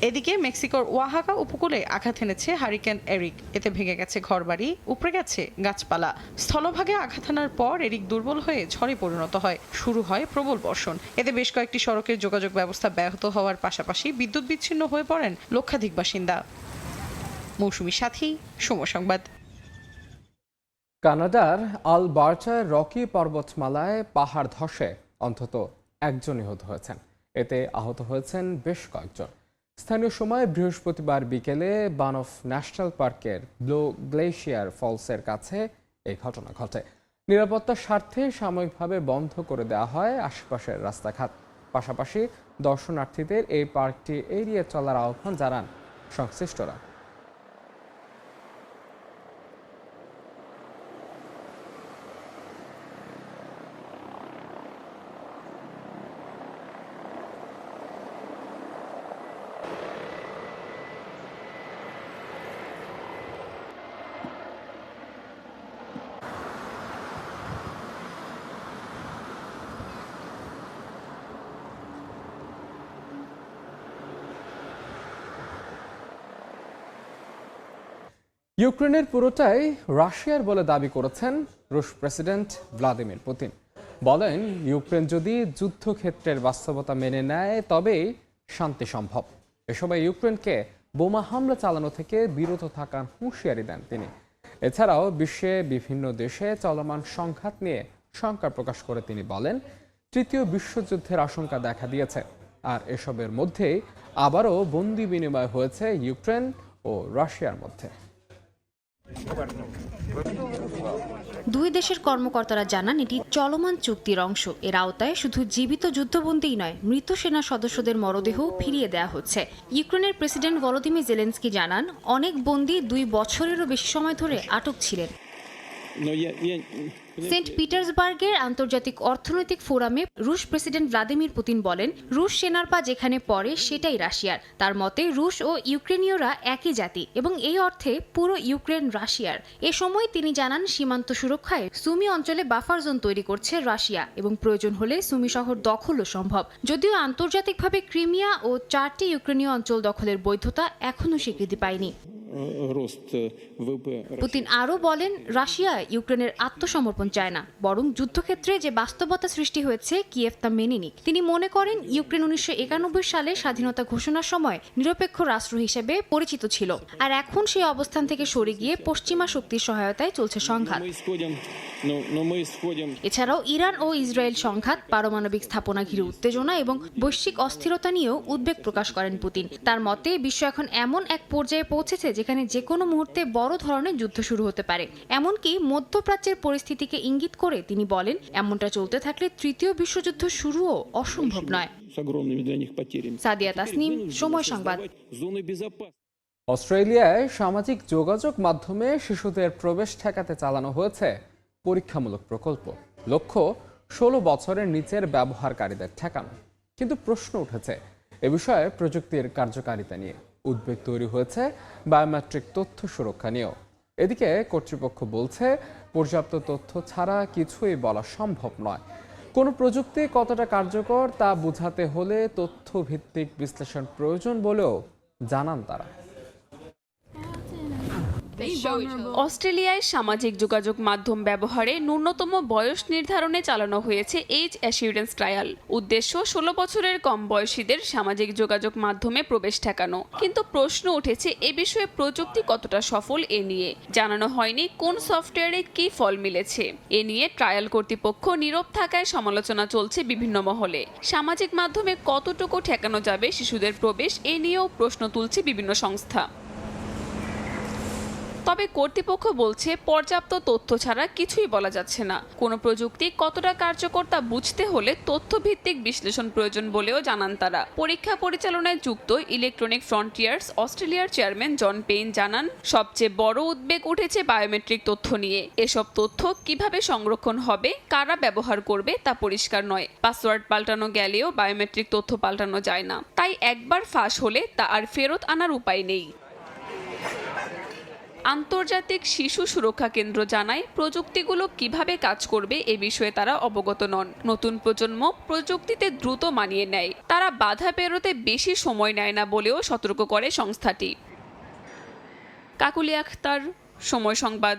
এদিকে মেক্সিকোর ওয়াহাকা উপকূলে আঘাত এনেছে হারিকেন এরিক। এতে ভেঙে গেছে ঘরবাড়ি, উপড়ে গেছে গাছপালা। স্থলভাগে আঘাত হানার পর এরিক দুর্বল হয়ে ঝড়ে পরিণত হয়। শুরু হয় প্রবল বর্ষণ। এতে বেশ কয়েকটি সড়কের যোগাযোগ ব্যবস্থা ব্যাহত হওয়ার পাশাপাশি বিদ্যুৎ বিচ্ছিন্ন হয়ে পড়েন লক্ষাধিক বাসিন্দা। মৌসুমী সাথী, সময় সংবাদ। কানাডার আলবার্টার রকি পর্বতমালায় পাহাড় ধসে অন্তত 1 জন নিহত হয়েছেন। এতে আহত হয়েছেন বেশ কয়েকজন। স্থানীয় সময় বৃহস্পতিবার বিকেলে বানফ ন্যাশনাল পার্কের ব্লু গ্লেশিয়ার ফলসের কাছে এই ঘটনা ঘটে। নিরাপত্তার স্বার্থে সাময়িকভাবে বন্ধ করে দেওয়া হয় আশেপাশের রাস্তাঘাট। পাশাপাশি দর্শনার্থীদের এই পার্কটি এড়িয়ে চলার আহ্বান জানান সংশ্লিষ্টরা। ইউক্রেনের পুরোটাই রাশিয়ার বলে দাবি করেছেন রুশ প্রেসিডেন্ট ভ্লাদিমির পুতিন। বলেন, ইউক্রেন যদি যুদ্ধক্ষেত্রের বাস্তবতা মেনে নেয় তবেই শান্তি সম্ভব। এ সময় ইউক্রেনকে বোমা হামলা চালানো থেকে বিরত থাকার হুঁশিয়ারি দেন তিনি। এছাড়াও বিশ্বে বিভিন্ন দেশে চলমান সংঘাত নিয়ে শঙ্কা প্রকাশ করে তিনি বলেন, তৃতীয় বিশ্বযুদ্ধের আশঙ্কা দেখা দিয়েছে। আর এসবের মধ্যেই আবারও বন্দি বিনিময় হয়েছে ইউক্রেন ও রাশিয়ার মধ্যে। দুই দেশের কর্মকর্তারা জানান, এটি চলমান চুক্তির অংশ। এর আওতায় শুধু জীবিত যুদ্ধবন্দীই নয়, মৃত সেনা সদস্যদের মরদেহ ফিরিয়ে দেওয়া হচ্ছে। ইউক্রেনের প্রেসিডেন্ট ভলোদিমির জেলেনস্কি জানান, অনেক বন্দী 2 বছরেরও বেশি সময় ধরে আটক ছিলেন। সেন্ট পিটার্সবার্গের আন্তর্জাতিক অর্থনৈতিক ফোরামে রুশ প্রেসিডেন্ট ভ্লাদিমির পুতিন বলেন, রুশ সেনার পা যেখানে পড়ে সেটাই রাশিয়ার। তার মতে রুশ ও ইউক্রেনীয়রা একই জাতি এবং এই অর্থে পুরো ইউক্রেন রাশিয়ার। এ সময় তিনি জানান, সীমান্ত সুরক্ষায় সুমি অঞ্চলে বাফার জোন তৈরি করছে রাশিয়া এবং প্রয়োজন হলে সুমি শহর দখলও সম্ভব। যদিও আন্তর্জাতিকভাবে ক্রিমিয়া ও 4টি ইউক্রেনীয় অঞ্চল দখলের বৈধতা এখনও স্বীকৃতি পায়নি। পুতিন আরও বলেন, রাশিয়া ইউক্রেনের আত্মসমর্পণ চায় না, বরং যুদ্ধক্ষেত্রে যে বাস্তবতা সৃষ্টি হয়েছে কিয়েভ তা মেনে নিক। তিনি মনে করেন, ইউক্রেন 1991 সালে স্বাধীনতা ঘোষণার সময় নিরপেক্ষ রাষ্ট্র হিসেবে পরিচিত ছিল, আর এখন সেই অবস্থান থেকে সরে গিয়ে পশ্চিমা শক্তির সহায়তায় চলছে সংঘাত। এছাড়াও ইরান ও ইসরায়েল সংঘাত, পারমাণবিক স্থাপনা ঘিরে উত্তেজনা এবং বৈশ্বিক অস্থিরতা নিয়েও উদ্বেগ প্রকাশ করেন পুতিন। তার মতে বিশ্ব এখন এমন এক পর্যায়ে পৌঁছেছে যেখানে যে কোনো মুহূর্তে বড় ধরনের যুদ্ধ শুরু হতে পারে। এমনকি মধ্যপ্রাচ্যের পরিস্থিতিকে ইঙ্গিত করে তিনি বলেন, এমনটা চলতে থাকলে তৃতীয় বিশ্বযুদ্ধ শুরুও অসম্ভব নয়। সাদিয়া তাসনিম, সময় সংবাদ। অস্ট্রেলিয়ায় সামাজিক যোগাযোগ মাধ্যমে শিশুদের প্রবেশ ঠেকাতে চালানো হয়েছে পরীক্ষামূলক প্রকল্প। লক্ষ্য 16 বছরের নিচের ব্যবহারকারীদের ঠেকানো। কিন্তু প্রশ্ন উঠেছে এ বিষয়ে প্রযুক্তির কার্যকারিতা নিয়ে। উদ্বেগ তৈরি হয়েছে বায়োমেট্রিক তথ্য সুরক্ষা নিয়েও। এদিকে কর্তৃপক্ষ বলছে পর্যাপ্ত তথ্য ছাড়া কিছুই বলা সম্ভব নয়। কোন প্রযুক্তি কতটা কার্যকর তা বোঝাতে হলে তথ্য ভিত্তিক বিশ্লেষণ প্রয়োজন বলেও জানান তারা। অস্ট্রেলিয়ায় সামাজিক যোগাযোগ মাধ্যম ব্যবহারে ন্যূনতম বয়স নির্ধারণে চালানো হয়েছে এজ অ্যাসিউরেন্স ট্রায়াল। উদ্দেশ্য 16 বছরের কম বয়সীদের সামাজিক যোগাযোগ মাধ্যমে প্রবেশ ঠেকানো। কিন্তু প্রশ্ন উঠেছে এ বিষয়ে প্রযুক্তি কতটা সফল এ নিয়ে। জানানো হয়নি কোন সফটওয়্যারে কী ফল মিলেছে। এ নিয়ে ট্রায়াল কর্তৃপক্ষ নীরব থাকায় সমালোচনা চলছে বিভিন্ন মহলে। সামাজিক মাধ্যমে কতটুকু ঠেকানো যাবে শিশুদের প্রবেশ এ নিয়েও প্রশ্ন তুলছে বিভিন্ন সংস্থা। তবে কর্তৃপক্ষ বলছে পর্যাপ্ত তথ্য ছাড়া কিছুই বলা যাচ্ছে না। কোনো প্রযুক্তি কতটা কার্যকর তা বুঝতে হলে তথ্যভিত্তিক বিশ্লেষণ প্রয়োজন বলেও জানান তারা। পরীক্ষা পরিচালনায় যুক্ত ইলেকট্রনিক ফ্রন্টিয়ার্স অস্ট্রেলিয়ার চেয়ারম্যান জন পেইন জানান, সবচেয়ে বড় উদ্বেগ উঠেছে বায়োমেট্রিক তথ্য নিয়ে। এসব তথ্য কিভাবে সংরক্ষণ হবে, কারা ব্যবহার করবে তা পরিষ্কার নয়। পাসওয়ার্ড পাল্টানো গেলেও বায়োমেট্রিক তথ্য পাল্টানো যায় না, তাই একবার ফাঁস হলে তা আর ফেরত আনার উপায় নেই। আন্তর্জাতিক শিশু সুরক্ষা কেন্দ্র জানায় প্রযুক্তিগুলো কিভাবে কাজ করবে এ বিষয়ে তারা অবগত নন। নতুন প্রজন্ম প্রযুক্তিতে দ্রুত মানিয়ে নেয়, তারা বাধা পেরোতে বেশি সময় নেয় না বলেও সতর্ক করে সংস্থাটি। কাকুলি আখতার, সময় সংবাদ।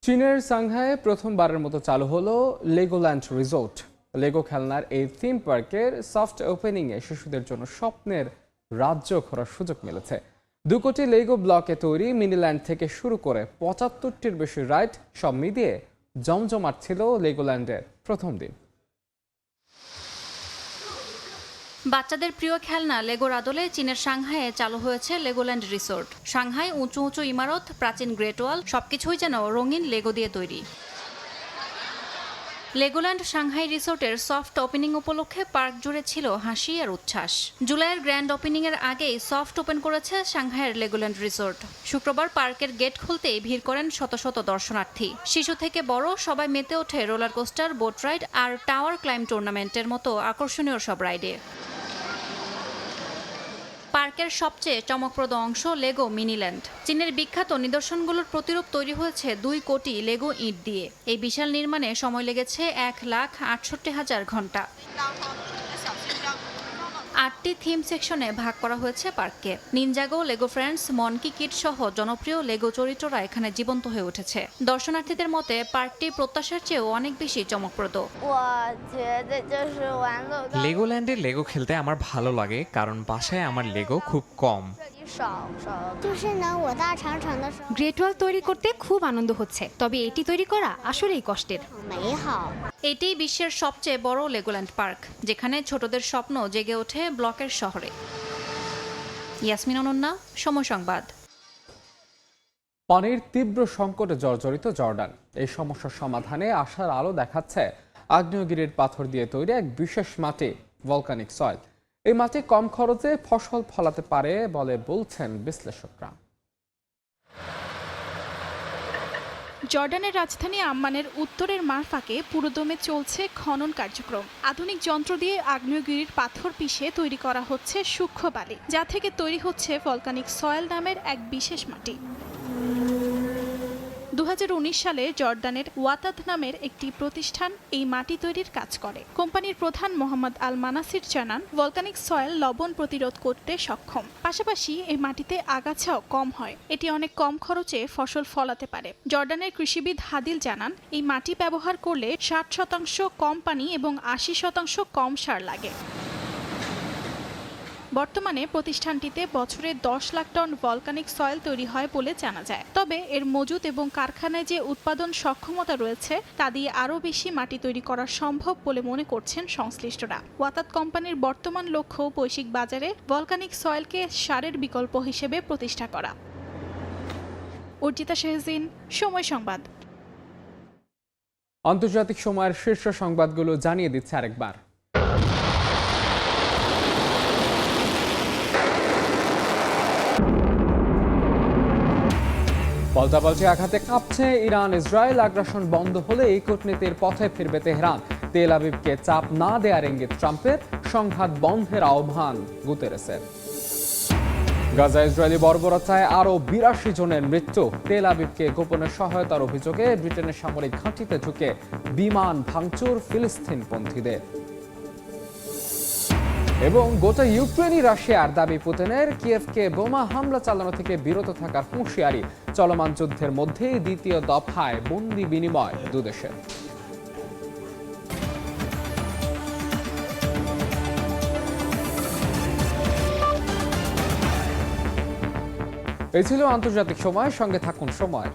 চীনের সাংহাইয়ে প্রথমবারের মতো চালু হলো লেগোল্যান্ড রিসোর্ট। লেগো খেলনার এই থিম পার্কের সফট ওপেনিংয়ে শিশুদের জন্য স্বপ্নের রাজ্য ঘোরার সুযোগ মিলেছে। 2 কোটি লেগো ব্লকে তৈরি মিনিল্যান্ড থেকে শুরু করে 75টির বেশি রাইড, সব মিলিয়ে জমজমাট ছিল লেগোল্যান্ডের প্রথম দিন। বাচ্চাদের প্রিয় খেলনা লেগোর আদলে চীনের সাংহাইয়ে চালু হয়েছে লেগোল্যান্ড রিসোর্ট। সাংহাই উঁচু উঁচু ইমারত, প্রাচীন গ্রেট ওয়াল, সবকিছুই যেন রঙিন লেগো দিয়ে তৈরি। লেগোল্যান্ড সাংহাই রিসোর্টের সফট ওপেনিং উপলক্ষে পার্ক জুড়ে ছিল হাসি আর উচ্ছ্বাস। জুলাইয়ের গ্র্যান্ড ওপেনিংয়ের আগেই সফট ওপেন করেছে সাংহাইয়ের লেগোল্যান্ড রিসোর্ট। শুক্রবার পার্কের গেট খুলতেই ভিড় করেন শত শত দর্শনার্থী। শিশু থেকে বড় সবাই মেতে ওঠে roller coaster, boat ride R tower climb টুর্নামেন্টের মতো আকর্ষণীয় সব রাইডে। পার্কের সবচেয়ে চমকপ্রদ অংশ লেগো মিনিল্যান্ড। চীনের বিখ্যাত নিদর্শনগুলোর প্রতিরূপ তৈরি হয়েছে 2 কোটি লেগো ইট দিয়ে। এই বিশাল নির্মাণে সময় লেগেছে 1,68,000 ঘন্টা। 8টি থিম সেকশনে ভাগ করা হয়েছে পার্ককে। নিনজাগো, লেগো ফ্রেন্ডস, মনকি কিড সহ জনপ্রিয় লেগো চরিত্ররা এখানে জীবন্ত হয়ে উঠেছে। দর্শনার্থীদের মতে পার্কটি প্রত্যাশার চেয়েও অনেক বেশি চমকপ্রদ। লেগোল্যান্ডে লেগো খেলতে আমার ভালো লাগে, কারণ বাসায় আমার লেগো খুব কম। গ্রেট ওয়াল তৈরি করতে খুব আনন্দ হচ্ছে, তবে এটি তৈরি করা আসলেই কষ্টের। এটি বিশ্বের সবচেয়ে বড় লেগোল্যান্ড পার্ক, যেখানে ছোটদের স্বপ্ন জেগে ওঠে ব্লকের শহরে। ইয়াসমিন অনন্যা, সময় সংবাদ। পানির তীব্র সংকটে জর্জরিত জর্ডান। এই সমস্যার সমাধানে আশার আলো দেখাচ্ছে আগ্নেয়গিরির পাথর দিয়ে তৈরি এক বিশেষ মাটি, ভলকানিক সয়েল। এই মাটি কম খরচে ফসল ফলাতে পারে বলে বলছেন বিশ্লেষকরা। জর্ডানের রাজধানী আম্মানের উত্তরের মারফাকে পুরোদমে চলছে খনন কার্যক্রম। আধুনিক যন্ত্র দিয়ে আগ্নেয়গিরির পাথর পিষে তৈরি করা হচ্ছে সূক্ষ্ম বালি, যা থেকে তৈরি হচ্ছে ভলকানিক সয়েল নামের এক বিশেষ মাটি। 2019 সালে জর্ডানের ওয়াতাদ নামের একটি প্রতিষ্ঠান এই মাটি তৈরির কাজ করে। কোম্পানির প্রধান মোহাম্মদ আল মানাসির জানান, ভলকানিক সয়েল লবণ প্রতিরোধ করতে সক্ষম, পাশাপাশি এই মাটিতে আগাছাও কম হয়। এটি অনেক কম খরচে ফসল ফলাতে পারে। জর্ডানের কৃষিবিদ হাদিল জানান, এই মাটি ব্যবহার করলে 60% কম পানি এবং 80% কম সার লাগে। বর্তমানে প্রতিষ্ঠানটিতে বছরে 10 লাখ টন ভলকানিক সয়েল তৈরি হয় বলে জানা যায়। তবে এর মজুত এবং কারখানায় যে উৎপাদন সক্ষমতা রয়েছে তা দিয়ে আরও বেশি মাটি তৈরি করা সম্ভব বলে মনে করছেন সংশ্লিষ্টরা। ওয়াতাদ কোম্পানির বর্তমান লক্ষ্য বৈশ্বিক বাজারে ভলকানিক সয়েলকে সারের বিকল্প হিসেবে প্রতিষ্ঠা করা। অর্জিতা শেহজিন, সময় সংবাদ। আন্তর্জাতিক সময়ের শীর্ষ সংবাদগুলো জানিয়ে দিচ্ছে আরেকবার। পাল্টাপাল্টি আঘাতে কাঁপছে ইরান ইসরায়েল। আগ্রাসন বন্ধ হলেই কূটনীতির পথে ফিরবে তেহরান। তেল আবিবকে চাপ না দেয়ার ইঙ্গিত ট্রাম্পের। সংঘাত বন্ধের আহ্বান গুতেরেসের। গাজা ইসরায়েলি বর্বরতায় আরও ৮২ জনের মৃত্যু। তেল আবিবকে গোপনে সহায়তার অভিযোগে ব্রিটেনের সামরিক ঘাঁটিতে ঢুকে বিমান ভাঙচুর ফিলিস্তিনপন্থীদের। এবং গোটা ইউক্রেনই রাশিয়ার দাবি পুতিনের, কিয়েভকে বোমা হামলা চালানো থেকে বিরত থাকার হুঁশিয়ারি। চলমান যুদ্ধের মধ্যেই দ্বিতীয় দফায় বন্দি বিনিময় দুদেশের। এই ছিল আন্তর্জাতিক সময়। সঙ্গে থাকুন সময়।